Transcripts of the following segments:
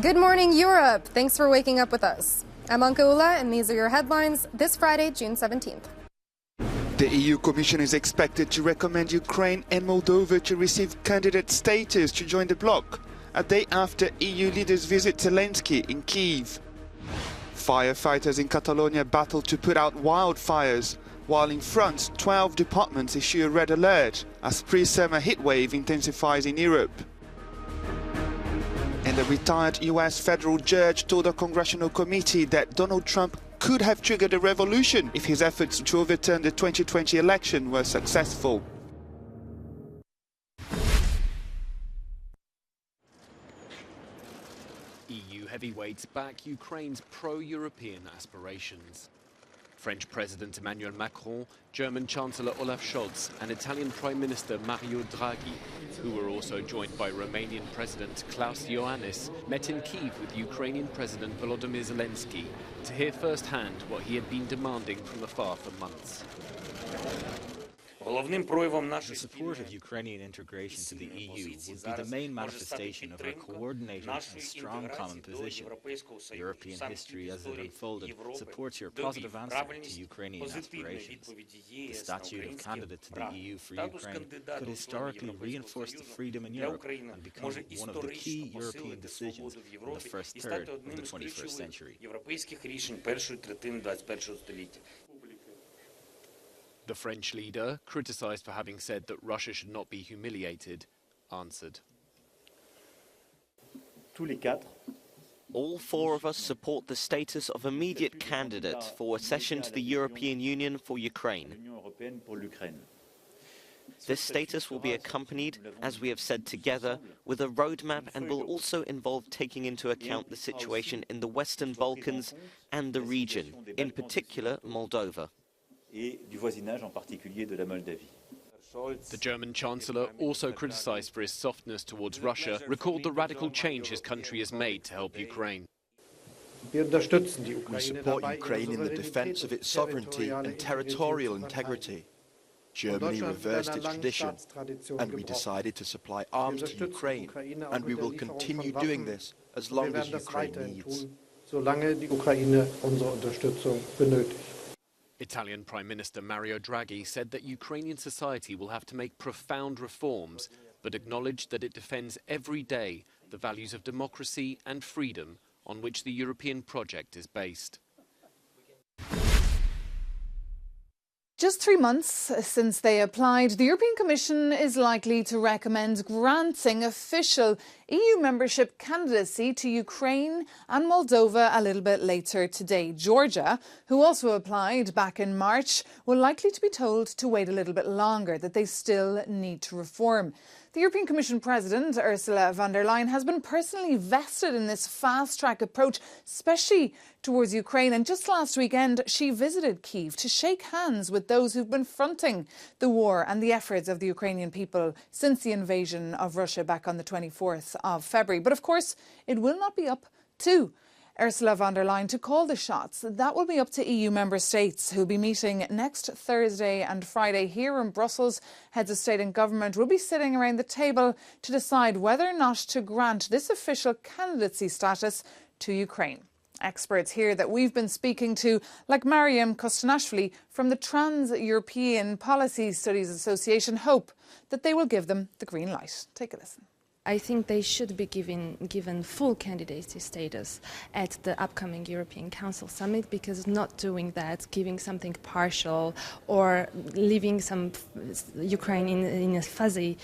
Good morning, Europe. Thanks for waking up with us. I'm Anka Ula, and these are your headlines this Friday, June 17th. The EU Commission is expected to recommend Ukraine and Moldova to receive candidate status to join the bloc, a day after EU leaders visit Zelensky in Kyiv. Firefighters in Catalonia battle to put out wildfires, while in France, 12 departments issue a red alert as pre-summer heatwave intensifies in Europe. And a retired US federal judge told a congressional committee that Donald Trump could have triggered a revolution if his efforts to overturn the 2020 election were successful. EU heavyweights back Ukraine's pro-European aspirations. French President Emmanuel Macron, German Chancellor Olaf Scholz and Italian Prime Minister Mario Draghi, who were also joined by Romanian President Klaus Iohannis, met in Kyiv with Ukrainian President Volodymyr Zelensky to hear firsthand what he had been demanding from afar for months. The support of Ukrainian integration to the EU would be the main manifestation of our coordinated and strong common position. European history as it unfolded supports your positive answer to Ukrainian aspirations. The statute of candidate to the EU for Ukraine could historically reinforce the freedom in Europe and become one of the key European decisions in the first third of the 21st century. The French leader, criticised for having said that Russia should not be humiliated, answered. All four of us support the status of immediate candidate for accession to the European Union for Ukraine. This status will be accompanied, as we have said together, with a roadmap and will also involve taking into account the situation in the Western Balkans and the region, in particular Moldova. The German Chancellor, also criticised for his softness towards Russia, recalled the radical change his country has made to help Ukraine. We support Ukraine in the defence of its sovereignty and territorial integrity. Germany reversed its tradition, and we decided to supply arms to Ukraine, and we will continue doing this as long as Ukraine needs. Italian Prime Minister Mario Draghi said that Ukrainian society will have to make profound reforms, but acknowledged that it defends every day the values of democracy and freedom on which the European project is based. Just 3 months since they applied, the European Commission is likely to recommend granting official EU membership candidacy to Ukraine and Moldova a little bit later today. Georgia, who also applied back in March, will likely to be told to wait a little bit longer, that they still need to reform. The European Commission President, Ursula von der Leyen, has been personally vested in this fast-track approach, especially towards Ukraine. And just last weekend, she visited Kyiv to shake hands with those who've been fronting the war and the efforts of the Ukrainian people since the invasion of Russia back on the 24th of February. But of course, it will not be up to Ursula von der Leyen to call the shots. That will be up to EU member states, who'll be meeting next Thursday and Friday here in Brussels. Heads of state and government will be sitting around the table to decide whether or not to grant this official candidacy status to Ukraine. Experts here that we've been speaking to, like Mariam Kostanashvili from the Trans-European Policy Studies Association, hope that they will give them the green light. Take a listen. I think they should be given full candidacy status at the upcoming European Council summit, because not doing that, giving something partial or leaving some Ukraine in a fuzzy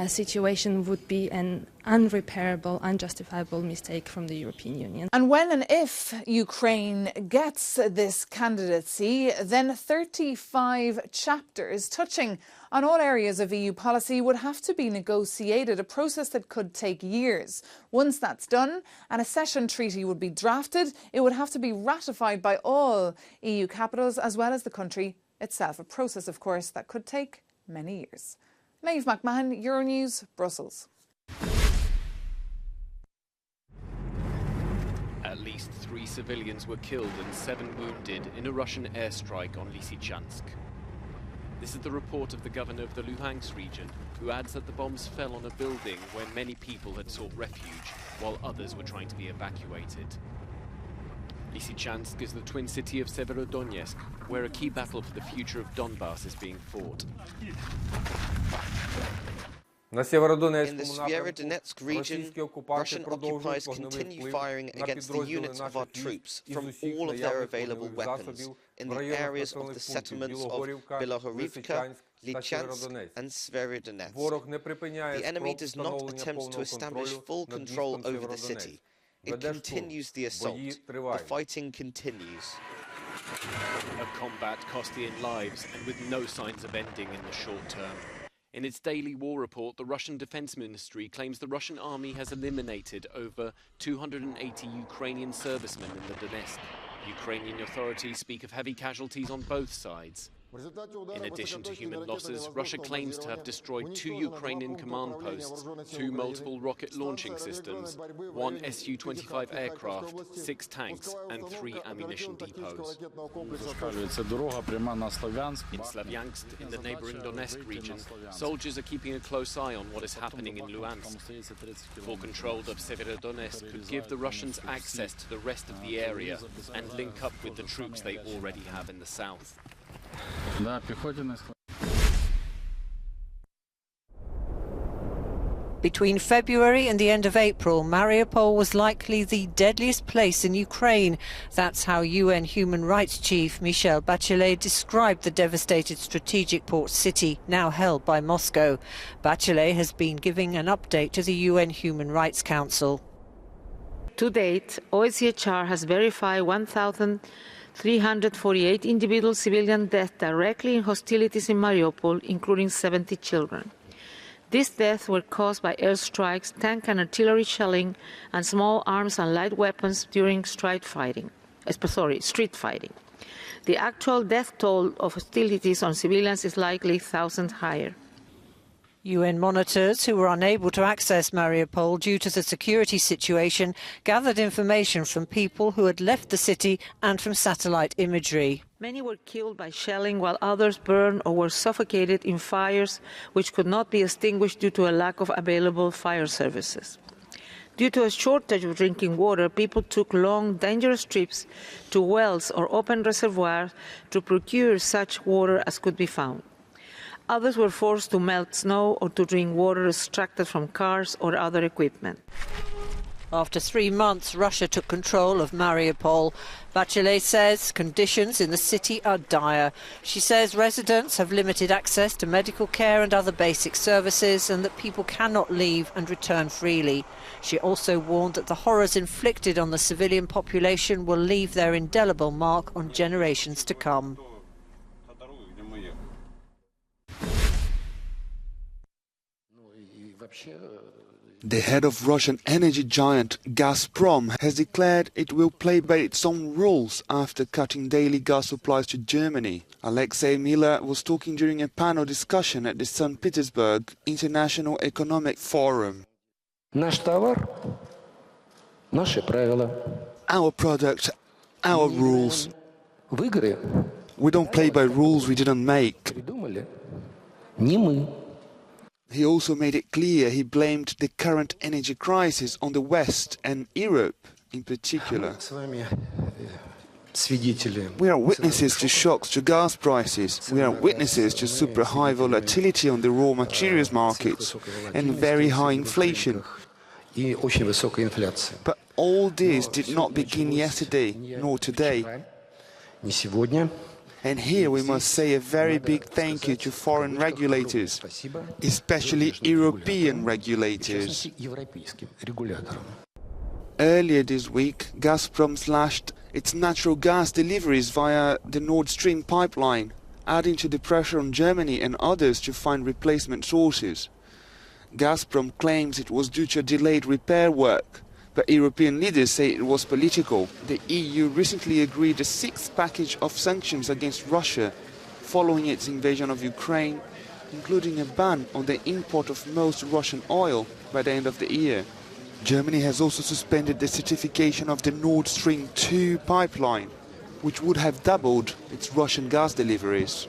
situation would be an unrepairable, unjustifiable mistake from the European Union. And when and if Ukraine gets this candidacy, then 35 chapters touching on all areas of EU policy would have to be negotiated, a process that could take years. Once that's done, an accession treaty would be drafted. It would have to be ratified by all EU capitals as well as the country itself, a process, of course, that could take many years. Maeve McMahon, Euronews, Brussels. At least 3 civilians were killed and 7 wounded in a Russian airstrike on Lysychansk. This is the report of the governor of the Luhansk region, who adds that the bombs fell on a building where many people had sought refuge, while others were trying to be evacuated. Lysychansk is the twin city of Severodonetsk, where a key battle for the future of Donbass is being fought. In the Severodonetsk region, Russian occupiers continue firing against the units of our troops from all of their available weapons in the areas of the settlements of Bilohorivka, Lysychansk and Severodonetsk. The enemy does not attempt to establish full control over the city. It continues the assault. The fighting continues. A combat costing lives and with no signs of ending in the short term. In its daily war report, the Russian Defense Ministry claims the Russian army has eliminated over 280 Ukrainian servicemen in the Donetsk. Ukrainian authorities speak of heavy casualties on both sides. In addition to human losses, Russia claims to have destroyed 2 Ukrainian command posts, 2 multiple rocket launching systems, 1 Su-25 aircraft, 6 tanks and 3 ammunition depots. In Slavyansk, in the neighboring Donetsk region, soldiers are keeping a close eye on what is happening in Luhansk. Full control of Severodonetsk could give the Russians access to the rest of the area and link up with the troops they already have in the south. Between February and the end of April, Mariupol was likely the deadliest place in Ukraine. That's how UN Human Rights Chief Michelle Bachelet described the devastated strategic port city, now held by Moscow. Bachelet has been giving an update to the UN Human Rights Council. To date, OHCHR has verified 1,348 individual civilian deaths directly in hostilities in Mariupol, including 70 children. These deaths were caused by airstrikes, tank and artillery shelling, and small arms and light weapons during street fighting. The actual death toll of hostilities on civilians is likely thousands higher. UN monitors who were unable to access Mariupol due to the security situation gathered information from people who had left the city and from satellite imagery. Many were killed by shelling, while others burned or were suffocated in fires which could not be extinguished due to a lack of available fire services. Due to a shortage of drinking water, people took long, dangerous trips to wells or open reservoirs to procure such water as could be found. Others were forced to melt snow or to drink water extracted from cars or other equipment. After 3 months, Russia took control of Mariupol. Bachelet says conditions in the city are dire. She says residents have limited access to medical care and other basic services and that people cannot leave and return freely. She also warned that the horrors inflicted on the civilian population will leave their indelible mark on generations to come. The head of Russian energy giant Gazprom has declared it will play by its own rules after cutting daily gas supplies to Germany. Alexei Miller was talking during a panel discussion at the St. Petersburg International Economic Forum. Our product, our rules. We don't play by rules we didn't make. He also made it clear he blamed the current energy crisis on the West and Europe in particular. We are witnesses to shocks to gas prices. We are witnesses to super high volatility on the raw materials markets and very high inflation. But all this did not begin yesterday, nor today. And here we must say a very big thank you to foreign regulators, especially European regulators. Earlier this week, Gazprom slashed its natural gas deliveries via the Nord Stream pipeline, adding to the pressure on Germany and others to find replacement sources. Gazprom claims it was due to delayed repair work, but European leaders say it was political. The EU recently agreed a 6th package of sanctions against Russia following its invasion of Ukraine, including a ban on the import of most Russian oil by the end of the year. Germany has also suspended the certification of the Nord Stream 2 pipeline, which would have doubled its Russian gas deliveries.